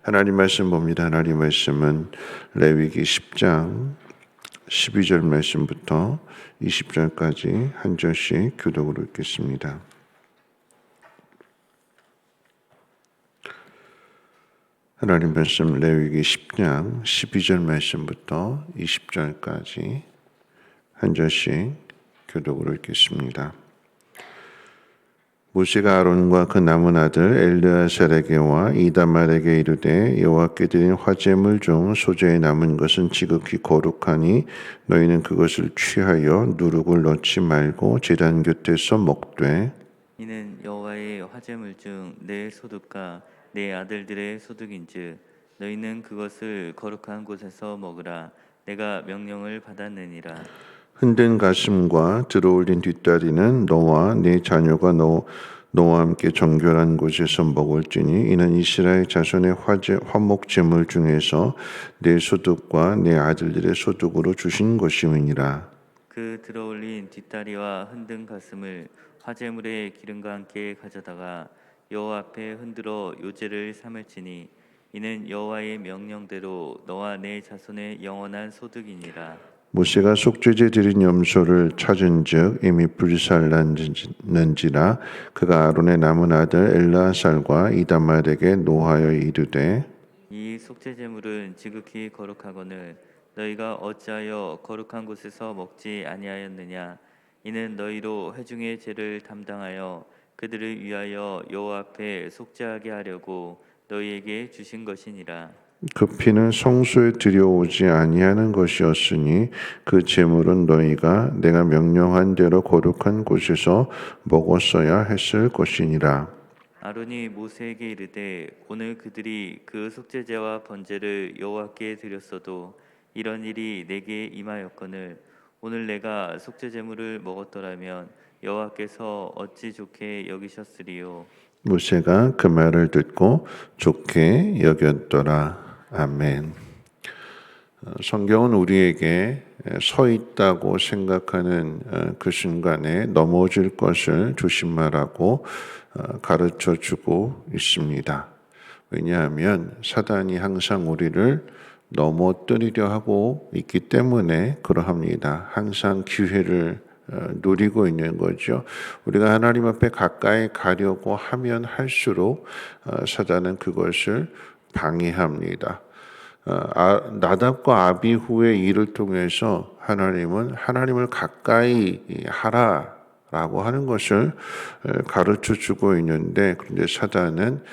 하나님 말씀 봅니다. 하나님 말씀은 레위기 10장 12절 말씀부터 20절까지 한 절씩 교독으로 읽겠습니다. 하나님 말씀 레위기 10장 12절 말씀부터 20절까지 한 절씩 교독으로 읽겠습니다. 모세가 아론과 그 남은 아들 엘르아살에게와 이다말에게 이르되 여호와께 드린 화제물 중 소재에 남은 것은 지극히 거룩하니 너희는 그것을 취하여 누룩을 넣지 말고 제단 곁에서 먹되 이는 여호와의 화제물 중 내 소득과 내 아들들의 소득인즉 너희는 그것을 거룩한 곳에서 먹으라. 내가 명령을 받았느니라. 흔든 가슴과 들어올린 뒷다리는 너와 네 자녀가 너와 함께 정결한 곳에서 먹을지니 이는 이스라엘 자손의 화목 제물 중에서 내 소득과 내 아들들의 소득으로 주신 것임이니라. 그 들어올린 뒷다리와 흔든 가슴을 화제물의 기름과 함께 가져다가 여호와 앞에 흔들어 요제를 삼을지니 이는 여호와의 명령대로 너와 내 자손의 영원한 소득이니라. 모세가 속죄제 드린 염소를 찾은즉 이미 불살났는지라 그가 아론의 남은 아들 엘르아살과 이다말에게 노하여 이르되 이 속죄제물은 지극히 거룩하거늘 너희가 어찌하여 거룩한 곳에서 먹지 아니하였느냐. 이는 너희로 회중의 죄를 담당하여 그들을 위하여 여호와 앞에 속죄하게 하려고 너희에게 주신 것이니라. 그 피는 성소에 들여오지 아니하는 것이었으니 그 제물은 너희가 내가 명령한 대로 거룩한 곳에서 먹었어야 했을 것이니라. 아론이 모세에게 이르되 오늘 그들이 그 속죄제와 번제를 여호와께 드렸어도 이런 일이 내게 임하였거늘 오늘 내가 속죄제물을 먹었더라면 여호와께서 어찌 좋게 여기셨으리요. 모세가 그 말을 듣고 좋게 여겼더라. 아멘. 성경은 우리에게 서 있다고 생각하는 그 순간에 넘어질 것을 조심하라고 가르쳐 주고 있습니다. 왜냐하면 사단이 항상 우리를 넘어뜨리려 하고 있기 때문에 그러합니다. 항상 기회를 누리고 있는 거죠. 우리가 하나님 앞에 가까이 가려고 하면 할수록 사단은 그것을 방해합니다. 나답과 아비후의 일을 통해서 하나님을 가까이 하라라고 하는 것을 가르쳐 주고 있는데, 그런데 사단은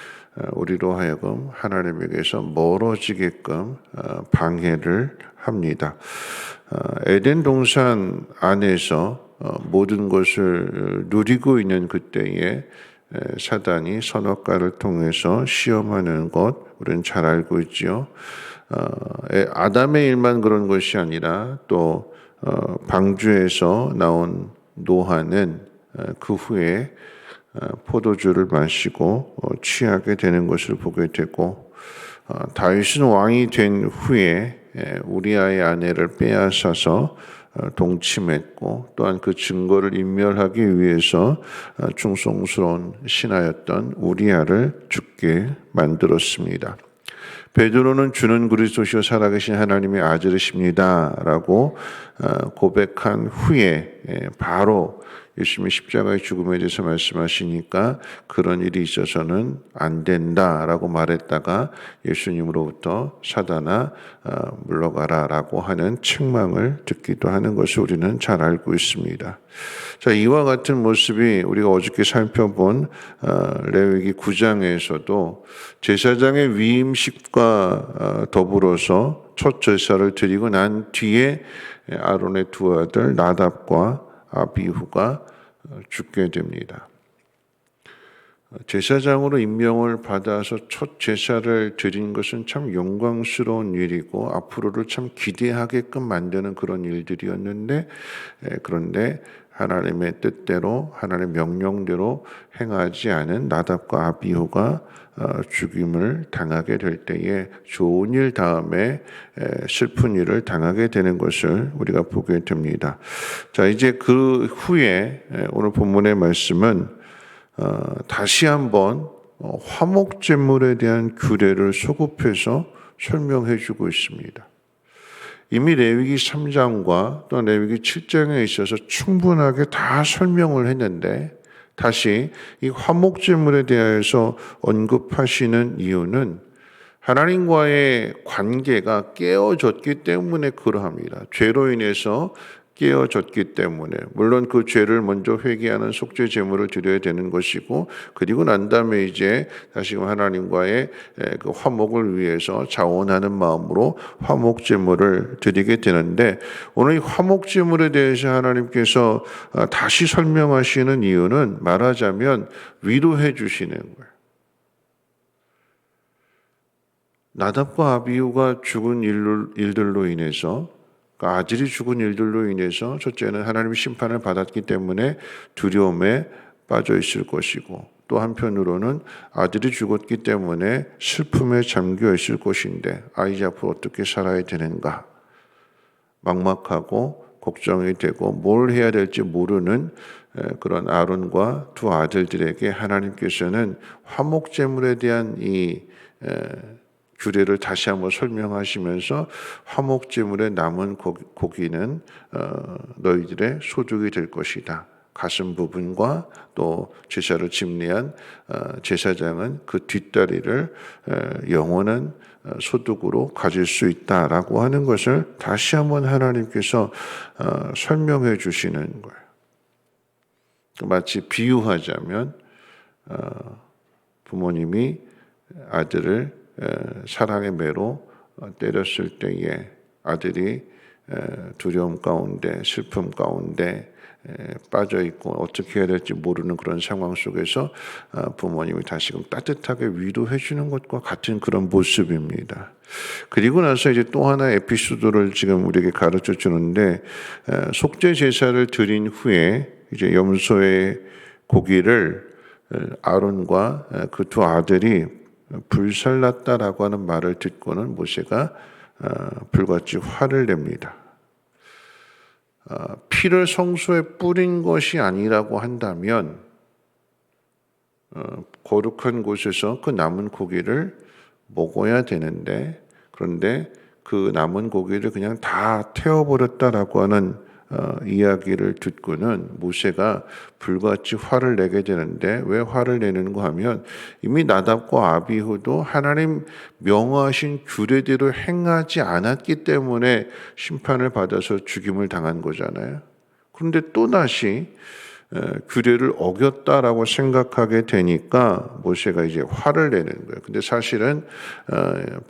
우리로 하여금 하나님에게서 멀어지게끔 방해를 합니다. 에덴 동산 안에서 모든 것을 누리고 있는 그때에 사단이 선악과를 통해서 시험하는 것 우리는 잘 알고 있죠. 아담의 일만 그런 것이 아니라 또 방주에서 나온 노아는 그 후에 포도주를 마시고 취하게 되는 것을 보게 되고, 다윗은 왕이 된 후에 우리아의 아내를 빼앗아서 동침했고, 또한 그 증거를 인멸하기 위해서 충성스러운 신하였던 우리아를 죽게 만들었습니다. 베드로는 주는 그리스도시요 살아계신 하나님의 아들이십니다라고 고백한 후에 바로 예수님의 십자가의 죽음에 대해서 말씀하시니까 그런 일이 있어서는 안 된다라고 말했다가 예수님으로부터 사단아 물러가라라고 하는 책망을 듣기도 하는 것을 우리는 잘 알고 있습니다. 자, 이와 같은 모습이 우리가 어저께 살펴본 레위기 9장에서도 제사장의 위임식과 더불어서 첫 제사를 드리고 난 뒤에 아론의 두 아들 나답과 아비후가 죽게 됩니다. 제사장으로 임명을 받아서 첫 제사를 드린 것은 참 영광스러운 일이고 앞으로를 참 기대하게끔 만드는 그런 일들이었는데, 그런데 하나님의 뜻대로 하나님의 명령대로 행하지 않은 나답과 아비후가 죽임을 당하게 될 때에 좋은 일 다음에 슬픈 일을 당하게 되는 것을 우리가 보게 됩니다. 자, 이제 그 후에 오늘 본문의 말씀은 다시 한번 화목 제물에 대한 규례를 소급해서 설명해 주고 있습니다. 이미 레위기 3장과 또 레위기 7장에 있어서 충분하게 다 설명을 했는데 다시 이 화목 제물에 대해서 언급하시는 이유는 하나님과의 관계가 깨어졌기 때문에 그러합니다. 죄로 인해서 깨어졌기 때문에 물론 그 죄를 먼저 회개하는 속죄 제물을 드려야 되는 것이고 그리고 난 다음에 이제 다시금 하나님과의 그 화목을 위해서 자원하는 마음으로 화목 제물을 드리게 되는데 오늘 이 화목 제물에 대해서 하나님께서 다시 설명하시는 이유는 말하자면 위로해 주시는 거예요. 나답과 아비후가 죽은 일들로 인해서 그러니까 아들이 죽은 일들로 인해서 첫째는 하나님의 심판을 받았기 때문에 두려움에 빠져 있을 것이고 또 한편으로는 아들이 죽었기 때문에 슬픔에 잠겨 있을 것인데 아이 앞으로 어떻게 살아야 되는가 막막하고 걱정이 되고 뭘 해야 될지 모르는 그런 아론과 두 아들들에게 하나님께서는 화목제물에 대한 이 규례를 다시 한번 설명하시면서 화목제물의 남은 고기는 너희들의 소득이 될 것이다. 가슴 부분과 또 제사를 집례한 제사장은 그 뒷다리를 영원한 소득으로 가질 수 있다라고 하는 것을 다시 한번 하나님께서 설명해 주시는 거예요. 마치 비유하자면 부모님이 아들을 사랑의 매로 때렸을 때에 아들이 두려움 가운데 슬픔 가운데 빠져 있고 어떻게 해야 될지 모르는 그런 상황 속에서 부모님이 다시금 따뜻하게 위로해 주는 것과 같은 그런 모습입니다. 그리고 나서 이제 또 하나의 에피소드를 지금 우리에게 가르쳐 주는데 속죄 제사를 드린 후에 이제 염소의 고기를 아론과 그 두 아들이 불살랐다라고 하는 말을 듣고는 모세가 불같이 화를 냅니다. 피를 성소에 뿌린 것이 아니라고 한다면 거룩한 곳에서 그 남은 고기를 먹어야 되는데 그런데 그 남은 고기를 그냥 다 태워버렸다라고 하는 이야기를 듣고는 모세가 불같이 화를 내게 되는데 왜 화를 내는가 하면 이미 나답과 아비후도 하나님 명하신 규례대로 행하지 않았기 때문에 심판을 받아서 죽임을 당한 거잖아요. 그런데 또다시 규례를 어겼다라고 생각하게 되니까 모세가 이제 화를 내는 거예요. 근데 사실은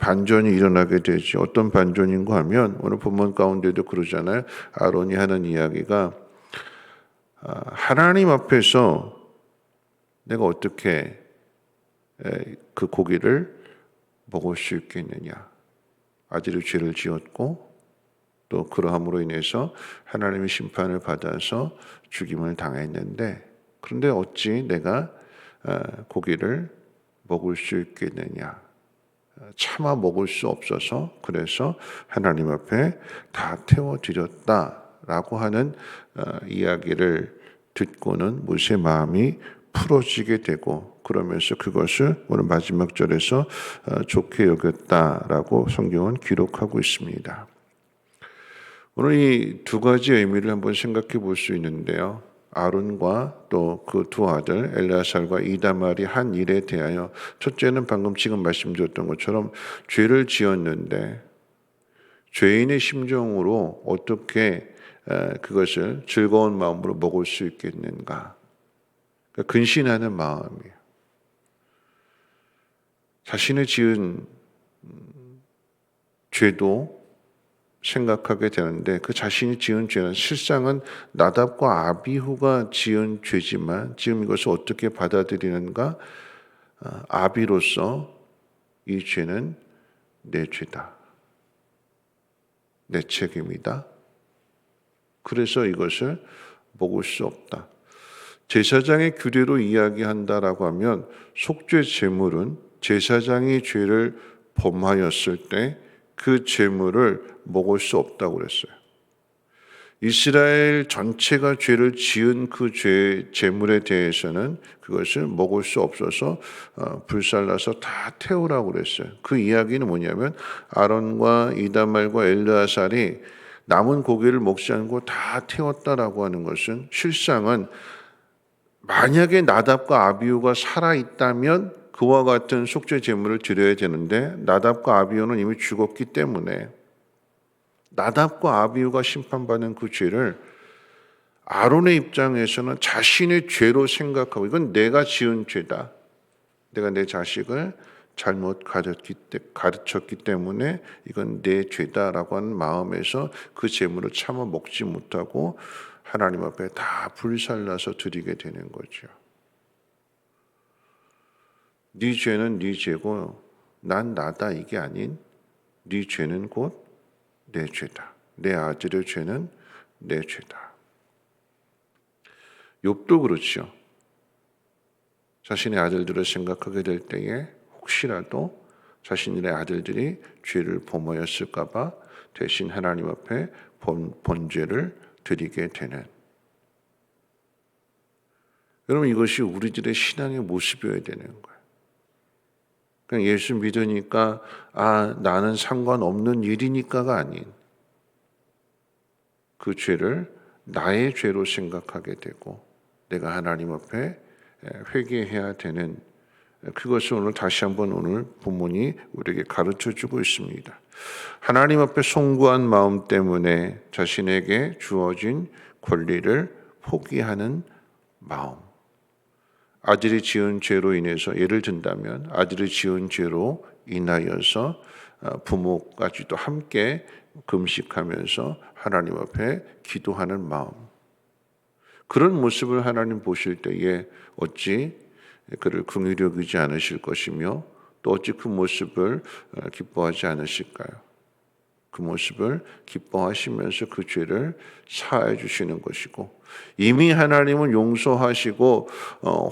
반전이 일어나게 되죠. 어떤 반전인가 하면 오늘 본문 가운데도 그러잖아요. 아론이 하는 이야기가 하나님 앞에서 내가 어떻게 그 고기를 먹을 수 있겠느냐. 아들이 죄를 지었고 또 그러함으로 인해서 하나님의 심판을 받아서 죽임을 당했는데 그런데 어찌 내가 고기를 먹을 수 있겠느냐. 차마 먹을 수 없어서 그래서 하나님 앞에 다 태워드렸다라고 하는 이야기를 듣고는 모세의 마음이 풀어지게 되고 그러면서 그것을 오늘 마지막 절에서 좋게 여겼다라고 성경은 기록하고 있습니다. 오늘 이 두 가지 의미를 한번 생각해 볼 수 있는데요. 아론과 또 그 두 아들 엘레아살과 이다말이 한 일에 대하여 첫째는 방금 지금 말씀드렸던 것처럼 죄를 지었는데 죄인의 심정으로 어떻게 그것을 즐거운 마음으로 먹을 수 있겠는가. 그러니까 근신하는 마음이에요. 자신의 지은 죄도 생각하게 되는데 그 자신이 지은 죄는 실상은 나답과 아비후가 지은 죄지만 지금 이것을 어떻게 받아들이는가? 아비로서 이 죄는 내 죄다. 내 책임이다. 그래서 이것을 먹을 수 없다. 제사장의 규례로 이야기한다라고 하면 속죄 제물은 제사장이 죄를 범하였을 때 그 제물을 먹을 수 없다고 그랬어요. 이스라엘 전체가 죄를 지은 그 죄 제물에 대해서는 그것을 먹을 수 없어서 불살라서 다 태우라고 그랬어요. 그 이야기는 뭐냐면 아론과 이다말과 엘르아살이 남은 고기를 먹지 않고 다 태웠다라고 하는 것은 실상은 만약에 나답과 아비후가 살아 있다면 그와 같은 속죄 제물을 드려야 되는데 나답과 아비후는 이미 죽었기 때문에 나답과 아비후가 심판받는 그 죄를 아론의 입장에서는 자신의 죄로 생각하고 이건 내가 지은 죄다. 내가 내 자식을 잘못 가르쳤기 때문에 이건 내 죄다라고 하는 마음에서 그 제물을 차마 먹지 못하고 하나님 앞에 다 불살라서 드리게 되는 거죠. 네 죄는 네 죄고 난 나다 이게 아닌 네 죄는 곧 내 죄다. 내 아들의 죄는 내 죄다. 욥도 그렇죠. 자신의 아들들을 생각하게 될 때에 혹시라도 자신의 아들들이 죄를 범하였을까 봐 대신 하나님 앞에 번제를 드리게 되는. 여러분 이것이 우리들의 신앙의 모습이어야 되는 거예요. 그냥 예수 믿으니까 나는 상관없는 일이니까가 아닌 그 죄를 나의 죄로 생각하게 되고 내가 하나님 앞에 회개해야 되는 그것을 오늘 다시 한번 오늘 본문이 우리에게 가르쳐주고 있습니다. 하나님 앞에 송구한 마음 때문에 자신에게 주어진 권리를 포기하는 마음. 아들이 지은 죄로 인해서 예를 든다면 아들이 지은 죄로 인하여서 부모까지도 함께 금식하면서 하나님 앞에 기도하는 마음. 그런 모습을 하나님 보실 때에 어찌 그를 긍휼히 여기지 않으실 것이며 또 어찌 그 모습을 기뻐하지 않으실까요? 그 모습을 기뻐하시면서 그 죄를 사해 주시는 것이고 이미 하나님은 용서하시고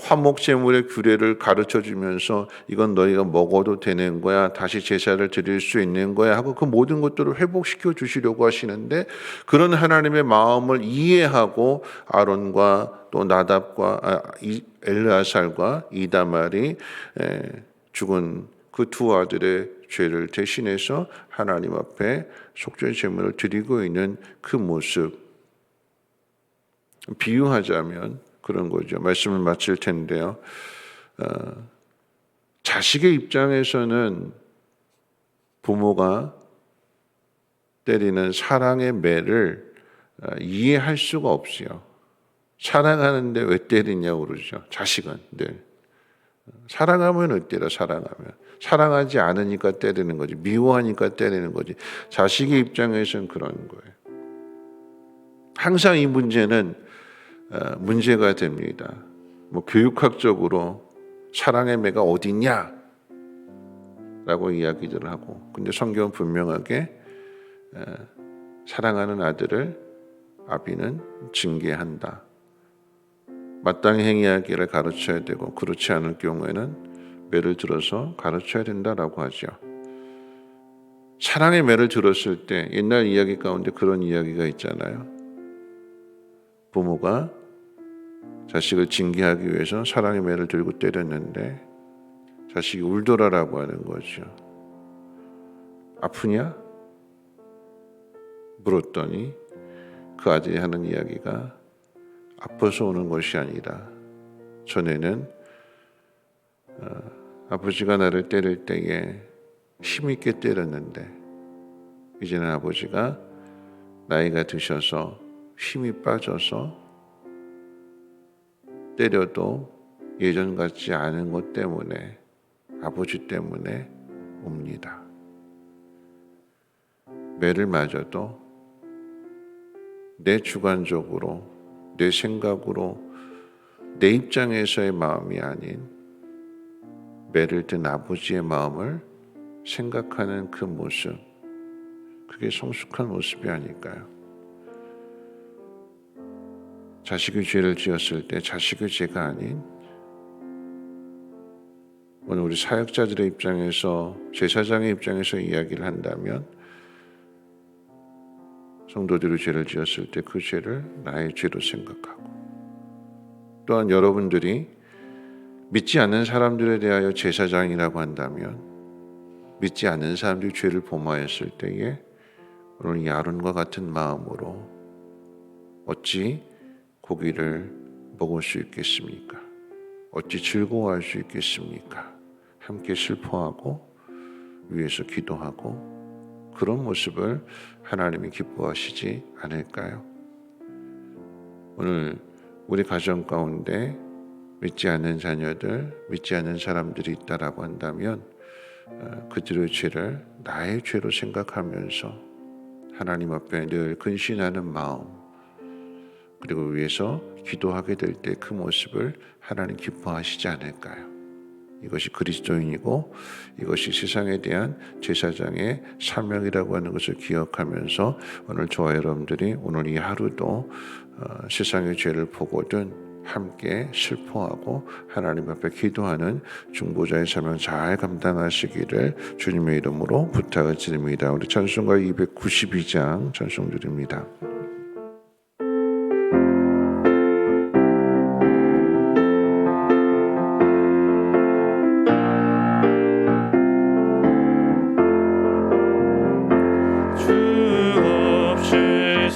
화목 제물의 규례를 가르쳐 주면서 이건 너희가 먹어도 되는 거야. 다시 제사를 드릴 수 있는 거야 하고 그 모든 것들을 회복시켜 주시려고 하시는데 그런 하나님의 마음을 이해하고 아론과 또 나답과 엘르아살과 이다말이 죽은 그 두 아들의 죄를 대신해서 하나님 앞에 속죄 제물을 드리고 있는 그 모습 비유하자면 그런 거죠. 말씀을 마칠 텐데요. 자식의 입장에서는 부모가 때리는 사랑의 매를 이해할 수가 없어요. 사랑하는데 왜 때리냐고 그러죠. 자식은 늘. 사랑하면 왜 때려? 사랑하지 않으니까 때리는 거지. 미워하니까 때리는 거지. 자식의 입장에서는 그런 거예요. 항상 이 문제는 문제가 됩니다. 교육학적으로 사랑의 매가 어디냐? 라고 이야기들을 하고 근데 성경은 분명하게 사랑하는 아들을 아비는 징계한다. 마땅히 행하기를 가르쳐야 되고 그렇지 않을 경우에는 매를 들어서 가르쳐야 된다라고 하죠. 사랑의 매를 들었을 때 옛날 이야기 가운데 그런 이야기가 있잖아요. 부모가 자식을 징계하기 위해서 사랑의 매를 들고 때렸는데 자식이 울더라라고 하는 거죠. 아프냐? 물었더니 그 아들이 하는 이야기가 아파서 오는 것이 아니라 전에는 아버지가 나를 때릴 때에 힘있게 때렸는데 이제는 아버지가 나이가 드셔서 힘이 빠져서 때려도 예전 같지 않은 것 때문에 아버지 때문에 옵니다. 매를 맞아도 내 주관적으로 내 생각으로 내 입장에서의 마음이 아닌 매를 든 아버지의 마음을 생각하는 그 모습 그게 성숙한 모습이 아닐까요? 자식이 죄를 지었을 때 자식의 죄가 아닌 오늘 우리 사역자들의 입장에서 제사장의 입장에서 이야기를 한다면 성도들이 죄를 지었을 때 그 죄를 나의 죄로 생각하고, 또한 여러분들이 믿지 않는 사람들에 대하여 제사장이라고 한다면 믿지 않는 사람들이 죄를 범하였을 때에 오늘 이 아론과 같은 마음으로 어찌 고기를 먹을 수 있겠습니까? 어찌 즐거워할 수 있겠습니까? 함께 슬퍼하고 위에서 기도하고 그런 모습을 하나님이 기뻐하시지 않을까요? 오늘 우리 가정 가운데 믿지 않는 자녀들, 믿지 않는 사람들이 있다라고 한다면 그들의 죄를 나의 죄로 생각하면서 하나님 앞에 늘 근신하는 마음, 그리고 위해서 기도하게 될 때 그 모습을 하나님 기뻐하시지 않을까요? 이것이 그리스도인이고 이것이 세상에 대한 제사장의 사명이라고 하는 것을 기억하면서 오늘 저와 여러분들이 오늘 이 하루도 세상의 죄를 보거든 함께 슬퍼하고 하나님 앞에 기도하는 중보자의 사명 잘 감당하시기를 주님의 이름으로 부탁을 드립니다. 우리 찬송가 292장 찬송 드립니다.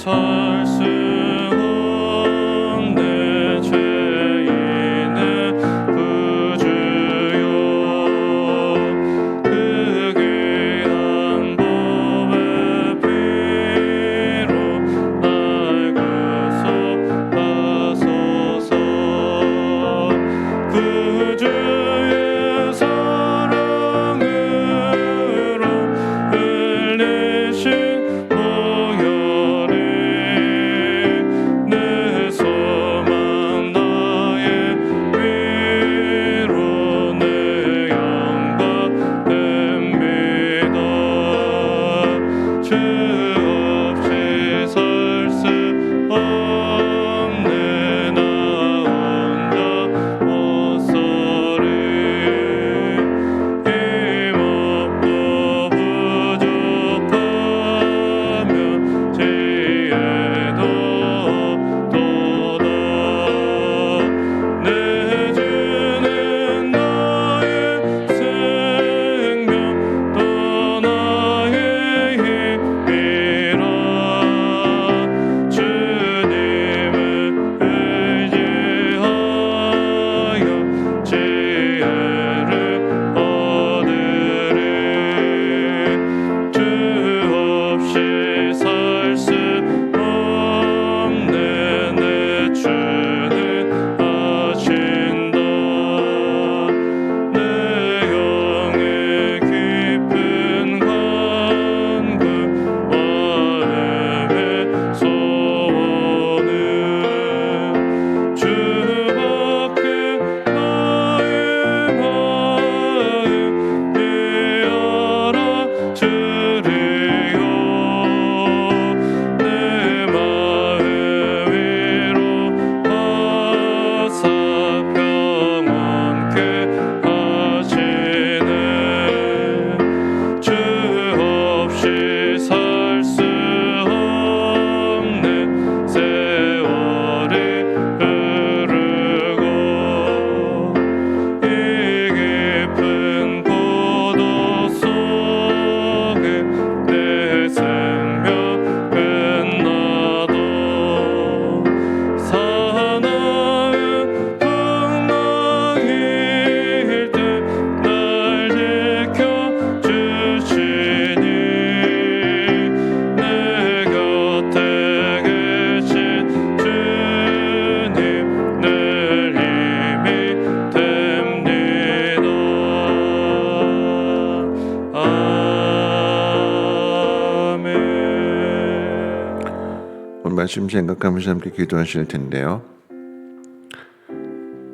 살 수 없네 죄인은 구주요 그 귀한 보배 피로 날 구속하소서 구주의 사랑으로 흘리신 말씀 생각하면서 함께 기도하실 텐데요.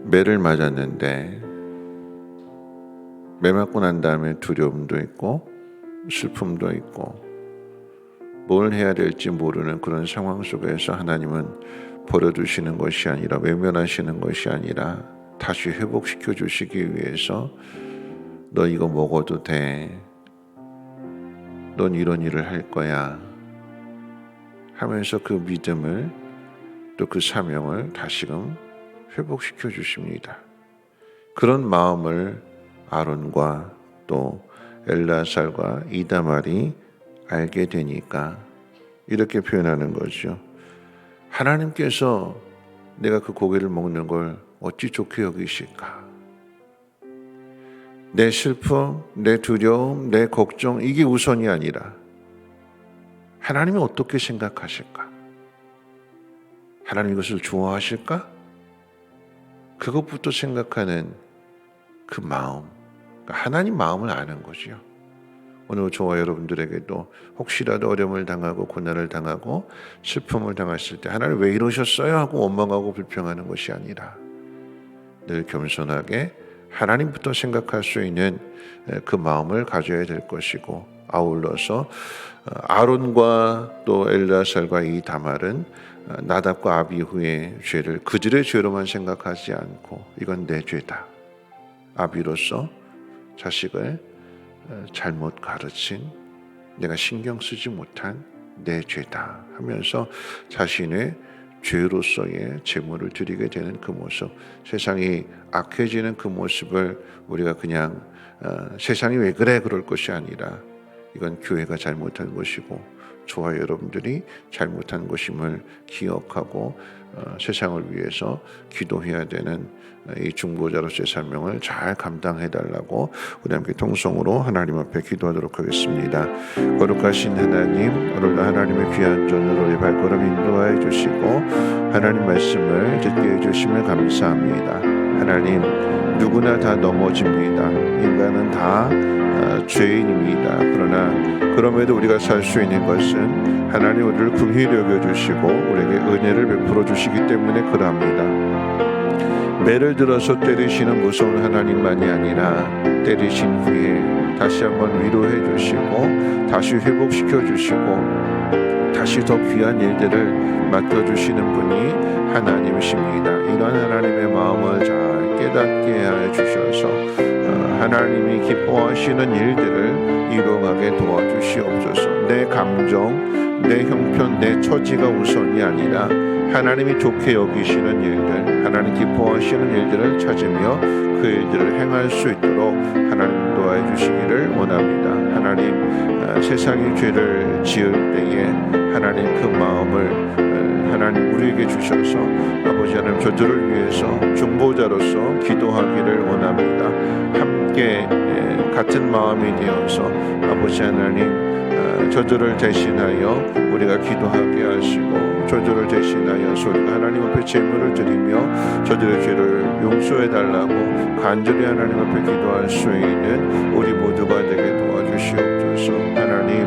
매를 맞았는데 매 맞고 난 다음에 두려움도 있고 슬픔도 있고 뭘 해야 될지 모르는 그런 상황 속에서 하나님은 버려두시는 것이 아니라 외면하시는 것이 아니라 다시 회복시켜 주시기 위해서 너 이거 먹어도 돼. 넌 이런 일을 할 거야. 하면서 그 믿음을 또 그 사명을 다시금 회복시켜 주십니다. 그런 마음을 아론과 또 엘라살과 이다말이 알게 되니까 이렇게 표현하는 거죠. 하나님께서 내가 그 고기를 먹는 걸 어찌 좋게 여기실까? 내 슬픔, 내 두려움, 내 걱정 이게 우선이 아니라 하나님이 어떻게 생각하실까? 하나님 이것을 좋아하실까? 그것부터 생각하는 그 마음, 하나님 마음을 아는 거죠. 오늘 저와 여러분들에게도 혹시라도 어려움을 당하고 고난을 당하고 슬픔을 당했을 때 하나님 왜 이러셨어요? 하고 원망하고 불평하는 것이 아니라 늘 겸손하게 하나님부터 생각할 수 있는 그 마음을 가져야 될 것이고, 아울러서 아론과 또 엘라살과 이 다말은 나답과 아비후의 죄를 그들의 죄로만 생각하지 않고 이건 내 죄다. 아비로서 자식을 잘못 가르친 내가 신경 쓰지 못한 내 죄다 하면서 자신의 죄로서의 제물을 드리게 되는 그 모습, 세상이 악해지는 그 모습을 우리가 그냥 세상이 왜 그래 그럴 것이 아니라 이건 교회가 잘못한 것이고 저와 여러분들이 잘못한 것임을 기억하고 세상을 위해서 기도해야 되는 이 중보자로서의 사명을 잘 감당해달라고 우리 함께 통성으로 하나님 앞에 기도하도록 하겠습니다. 거룩하신 하나님, 오늘도 하나님의 귀한 전으로 우리 발걸음 인도하여 주시고 하나님 말씀을 듣게 해주심을 감사합니다. 하나님, 누구나 다 넘어집니다. 인간은 다 죄인입니다. 그러나 그럼에도 우리가 살 수 있는 것은 하나님 우리를 긍휼히 여겨주시고 우리에게 은혜를 베풀어 주시기 때문에 그러합니다. 매를 들어서 때리시는 무서운 하나님만이 아니라 때리신 후에 다시 한번 위로해 주시고 다시 회복시켜 주시고 다시 더 귀한 일들을 맡겨주시는 분이 하나님이십니다. 이런 하나님의 마음을 잘 깨닫게 하여 주셔서 하나님이 기뻐하시는 일들을 이루어가게 도와주시옵소서. 내 감정, 내 형편, 내 처지가 우선이 아니라 하나님이 좋게 여기시는 일들, 하나님 기뻐하시는 일들을 찾으며 그 일들을 행할 수 있도록 하나님 도와주시기를 원합니다. 하나님, 세상이 죄를 지을 때에 하나님 그 마음을 하나님 우리에게 주셔서 아버지 하나님 저들을 위해서 중보자로서 기도하기를 원합니다. 함께 같은 마음이 되어서 아버지 하나님 저들을 대신하여 우리가 기도하게 하시고 저들을 대신하여서 우리가 하나님 앞에 제물을 드리며 저들의 죄를 용서해 달라고 간절히 하나님 앞에 기도할 수 있는 우리 모두가 되게 도와주시옵소서. 하나님,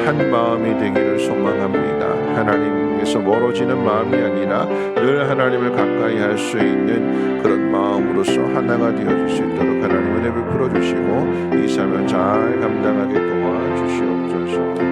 한 마음이 되기를 소망합니다. 하나님께서 멀어지는 마음이 아니라 늘 하나님을 가까이 할 수 있는 그런 마음으로서 하나가 되어질 수 있도록 하나님 은혜 베풀어 주시고 이 사명 잘 감당하게 도와주시옵소서.